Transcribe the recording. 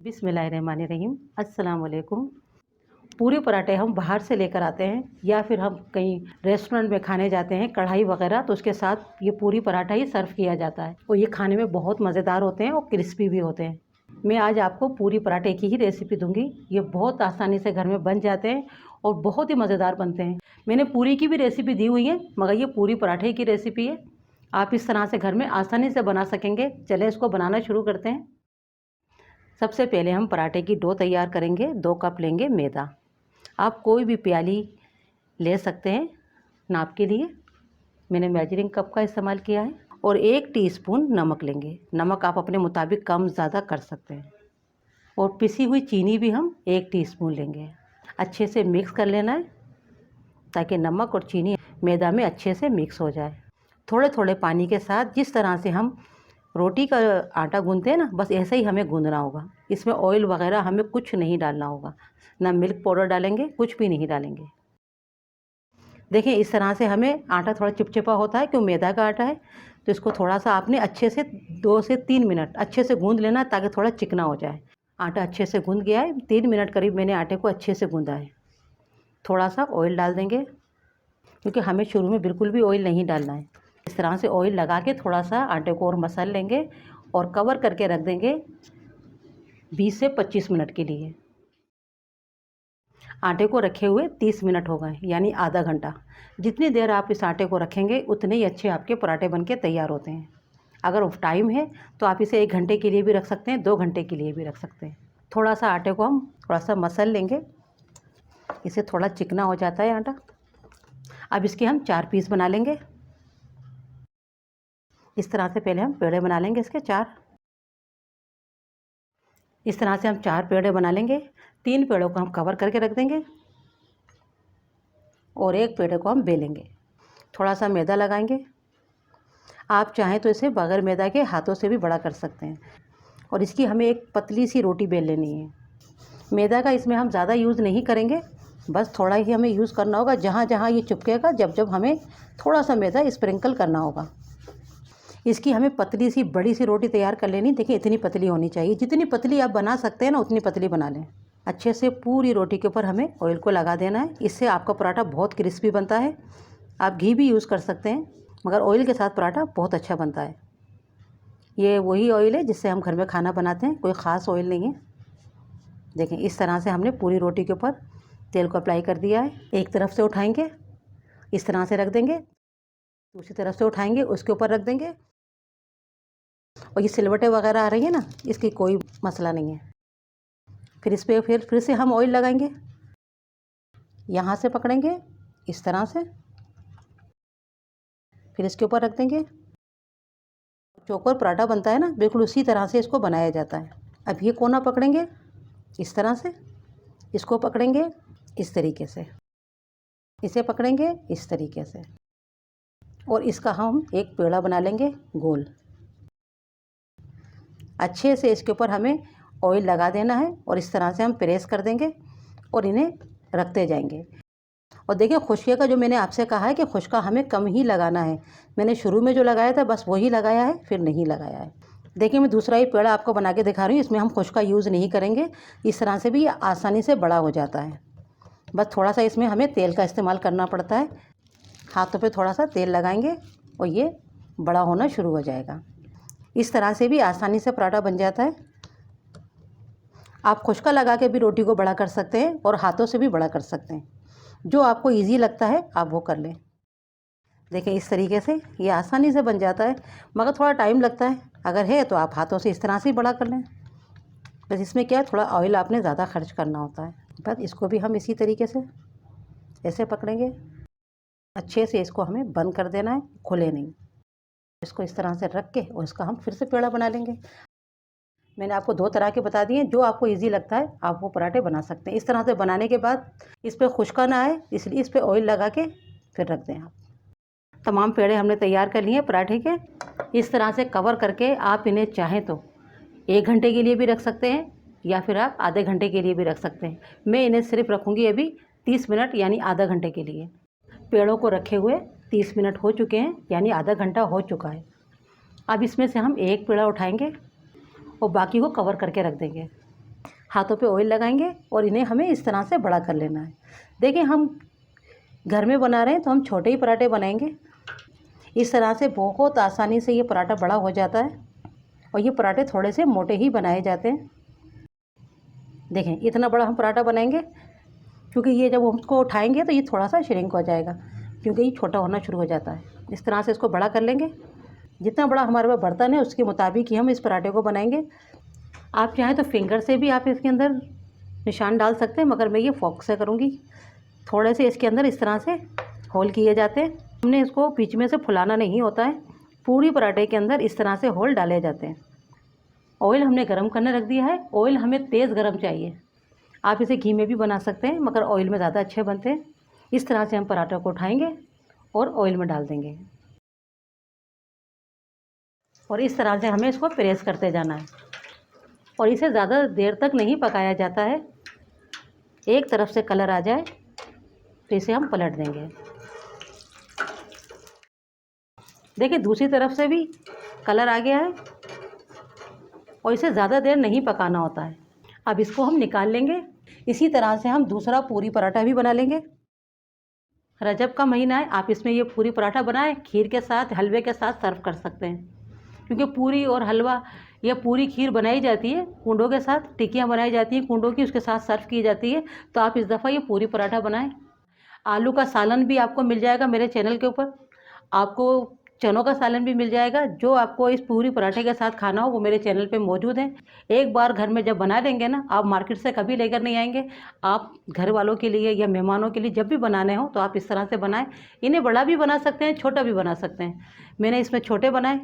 बिस्मिल्लाहिर्रहमानिर्रहीम। अस्सलाम वालेकुम। पूरी पराठे हम बाहर से लेकर आते हैं या फिर हम कहीं रेस्टोरेंट में खाने जाते हैं कढ़ाई वगैरह, तो उसके साथ ये पूरी पराठा ही सर्व किया जाता है और ये खाने में बहुत मज़ेदार होते हैं और क्रिस्पी भी होते हैं। मैं आज आपको पूरी पराठे की ही रेसिपी दूंगी। ये बहुत आसानी से घर में बन जाते हैं और बहुत ही मज़ेदार बनते हैं। मैंने पूरी की भी रेसिपी दी हुई है, मगर ये पूरी पराठे की रेसिपी है। आप इस तरह से घर में आसानी से बना सकेंगे। चलें इसको बनाना शुरू करते हैं। सबसे पहले हम पराठे की डो तैयार करेंगे। 2 कप लेंगे मैदा। आप कोई भी प्याली ले सकते हैं नाप के लिए। मैंने मेजरिंग कप का इस्तेमाल किया है। और 1 टीस्पून नमक लेंगे। नमक आप अपने मुताबिक कम ज़्यादा कर सकते हैं। और पिसी हुई चीनी भी हम 1 टीस्पून लेंगे। अच्छे से मिक्स कर लेना है ताकि नमक और चीनी मैदा में अच्छे से मिक्स हो जाए। थोड़े थोड़े पानी के साथ, जिस तरह से हम रोटी का आटा गूंथते हैं ना, बस ऐसे ही हमें गूंदना होगा। इसमें ऑयल वगैरह हमें कुछ नहीं डालना होगा, ना मिल्क पाउडर डालेंगे, कुछ भी नहीं डालेंगे। देखिए इस तरह से हमें आटा थोड़ा चिपचिपा होता है, क्यों मैदा का आटा है। तो इसको थोड़ा सा आपने अच्छे से 2 से 3 मिनट अच्छे से गूंद लेना ताकि थोड़ा चिकना हो जाए। आटा अच्छे से गूंद गया है। 3 मिनट करीब मैंने आटे को अच्छे से गूंदा है। थोड़ा सा ऑयल डाल देंगे, क्योंकि हमें शुरू में बिल्कुल भी ऑयल नहीं डालना है। इस तरह से ऑयल लगा के थोड़ा सा आटे को और मसल लेंगे और कवर करके रख देंगे 20 से 25 मिनट के लिए। आटे को रखे हुए 30 मिनट हो गए, यानी आधा घंटा। जितनी देर आप इस आटे को रखेंगे उतने ही अच्छे आपके पराठे बनके तैयार होते हैं। अगर टाइम है तो आप इसे 1 घंटे के लिए भी रख सकते हैं, 2 घंटे के लिए भी रख सकते हैं। थोड़ा सा आटे को हम थोड़ा सा मसल लेंगे, इसे थोड़ा चिकना हो जाता है आटा। अब इसके हम 4 पीस बना लेंगे। इस तरह से पहले हम पेड़े बना लेंगे इसके 4। इस तरह से हम 4 पेड़े बना लेंगे। 3 पेड़ों को हम कवर करके रख देंगे और 1 पेड़े को हम बेलेंगे। थोड़ा सा मैदा लगाएंगे। आप चाहें तो इसे बगैर मैदा के हाथों से भी बड़ा कर सकते हैं। और इसकी हमें एक पतली सी रोटी बेल लेनी है। मैदा का इसमें हम ज़्यादा यूज़ नहीं करेंगे, बस थोड़ा ही हमें यूज़ करना होगा। जहाँ जहाँ ये चिपकेगा, जब जब हमें थोड़ा सा मैदा स्प्रिंकल करना होगा। इसकी हमें पतली सी बड़ी सी रोटी तैयार कर लेनी। देखिए इतनी पतली होनी चाहिए। जितनी पतली आप बना सकते हैं ना, उतनी पतली बना लें। अच्छे से पूरी रोटी के ऊपर हमें ऑयल को लगा देना है। इससे आपका पराठा बहुत क्रिस्पी बनता है। आप घी भी यूज़ कर सकते हैं, मगर ऑयल के साथ पराठा बहुत अच्छा बनता है। ये वही ऑयल है जिससे हम घर में खाना बनाते हैं, कोई ख़ास ऑयल नहीं है। देखें इस तरह से हमने पूरी रोटी के ऊपर तेल को अप्लाई कर दिया है। एक तरफ से उठाएंगे, इस तरह से रख देंगे, दूसरी तरफ से उठाएंगे, उसके ऊपर रख देंगे। और ये सिलवटें वगैरह आ रही है ना, इसकी कोई मसला नहीं है। फिर इस पर फिर से हम ऑयल लगाएंगे। यहाँ से पकड़ेंगे इस तरह से, फिर इसके ऊपर रख देंगे। चौकोर पराठा बनता है ना, बिल्कुल उसी तरह से इसको बनाया जाता है। अब ये कोना पकड़ेंगे इस तरह से, इसको पकड़ेंगे इस तरीके से, इसे पकड़ेंगे इस तरीके से, और इसका हम एक पेड़ा बना लेंगे गोल। अच्छे से इसके ऊपर हमें ऑयल लगा देना है और इस तरह से हम प्रेस कर देंगे और इन्हें रखते जाएंगे। और देखिए खुशके का जो मैंने आपसे कहा है कि खुशका हमें कम ही लगाना है। मैंने शुरू में जो लगाया था बस वही लगाया है, फिर नहीं लगाया है। देखिए मैं दूसरा ही पेड़ा आपको बना के दिखा रही हूँ। इसमें हम खुशका यूज़ नहीं करेंगे। इस तरह से भी ये आसानी से बड़ा हो जाता है। बस थोड़ा सा इसमें हमें तेल का इस्तेमाल करना पड़ता है। हाथों पे थोड़ा सा तेल लगाएंगे और ये बड़ा होना शुरू हो जाएगा। इस तरह से भी आसानी से पराठा बन जाता है। आप खुशका लगा के भी रोटी को बड़ा कर सकते हैं और हाथों से भी बड़ा कर सकते हैं। जो आपको इजी लगता है आप वो कर लें। देखिए इस तरीके से ये आसानी से बन जाता है, मगर थोड़ा टाइम लगता है। अगर है तो आप हाथों से इस तरह से ही बड़ा कर लें। बस इसमें क्या है, थोड़ा ऑयल आपने ज़्यादा खर्च करना होता है। बस इसको भी हम इसी तरीके से ऐसे पकड़ेंगे। अच्छे से इसको हमें बंद कर देना है, खुले नहीं। इसको इस तरह से रख के और इसका हम फिर से पेड़ा बना लेंगे। मैंने आपको 2 तरह के बता दिए। जो आपको इजी लगता है आप वो पराठे बना सकते हैं। इस तरह से बनाने के बाद इस पर खुशका ना आए, इसलिए इस पर ऑयल लगा के फिर रख दें आप। तमाम पेड़े हमने तैयार कर लिए पराठे के। इस तरह से कवर करके आप इन्हें चाहें तो 1 घंटे के लिए भी रख सकते हैं या फिर आप आधे घंटे के लिए भी रख सकते हैं। मैं इन्हें सिर्फ रखूँगी अभी 30 मिनट, यानी आधा घंटे के लिए। पेड़ों को रखे हुए 30 मिनट हो चुके हैं, यानी आधा घंटा हो चुका है। अब इसमें से हम एक पेड़ा उठाएंगे और बाकी को कवर करके रख देंगे। हाथों पे ऑयल लगाएंगे और इन्हें हमें इस तरह से बड़ा कर लेना है। देखिए हम घर में बना रहे हैं तो हम छोटे ही पराठे बनाएंगे। इस तरह से बहुत आसानी से ये पराठा बड़ा हो जाता है और ये पराठे थोड़े से मोटे ही बनाए जाते हैं। देखें इतना बड़ा हम पराठा बनाएंगे क्योंकि ये जब हम उसको उठाएंगे तो ये थोड़ा सा श्रिंक हो जाएगा क्योंकि ये छोटा होना शुरू हो जाता है। इस तरह से इसको बड़ा कर लेंगे। जितना बड़ा हमारे पास बर्तन है उसके मुताबिक ही हम इस पराठे को बनाएंगे। आप चाहें तो फिंगर से भी आप इसके अंदर निशान डाल सकते हैं, मगर मैं ये फोक से करूँगी। थोड़े से इसके अंदर इस तरह से होल किए जाते हैं। हमने इसको बीच में से फुलाना नहीं होता है, पूरी पराठे के अंदर इस तरह से होल डाले जाते हैं। ऑयल हमने गर्म करने रख दिया है। ऑयल हमें तेज़ गर्म चाहिए। आप इसे घी में भी बना सकते हैं मगर ऑयल में ज़्यादा अच्छे बनते हैं। इस तरह से हम पराठे को उठाएंगे और ऑयल में डाल देंगे और इस तरह से हमें इसको प्रेस करते जाना है और इसे ज़्यादा देर तक नहीं पकाया जाता है। एक तरफ से कलर आ जाए तो इसे हम पलट देंगे। देखिए दूसरी तरफ से भी कलर आ गया है और इसे ज़्यादा देर नहीं पकाना होता है। अब इसको हम निकाल लेंगे। इसी तरह से हम दूसरा पूरी पराठा भी बना लेंगे। रजब का महीना है, आप इसमें ये पूरी पराठा बनाएं, खीर के साथ हलवे के साथ सर्व कर सकते हैं। क्योंकि पूरी और हलवा या पूरी खीर बनाई जाती है कूंडों के साथ, टिक्कियाँ बनाई जाती हैं कूंडों की, उसके साथ सर्व की जाती है। तो आप इस दफ़ा ये पूरी पराठा बनाएं। आलू का सालन भी आपको मिल जाएगा मेरे चैनल के ऊपर। आपको चनों का सालन भी मिल जाएगा। जो आपको इस पूरी पराठे के साथ खाना हो वो मेरे चैनल पे मौजूद है। एक बार घर में जब बना देंगे ना, आप मार्केट से कभी लेकर नहीं आएंगे। आप घर वालों के लिए या मेहमानों के लिए जब भी बनाने हो तो आप इस तरह से बनाएं। इन्हें बड़ा भी बना सकते हैं, छोटा भी बना सकते हैं। मैंने इसमें छोटे बनाए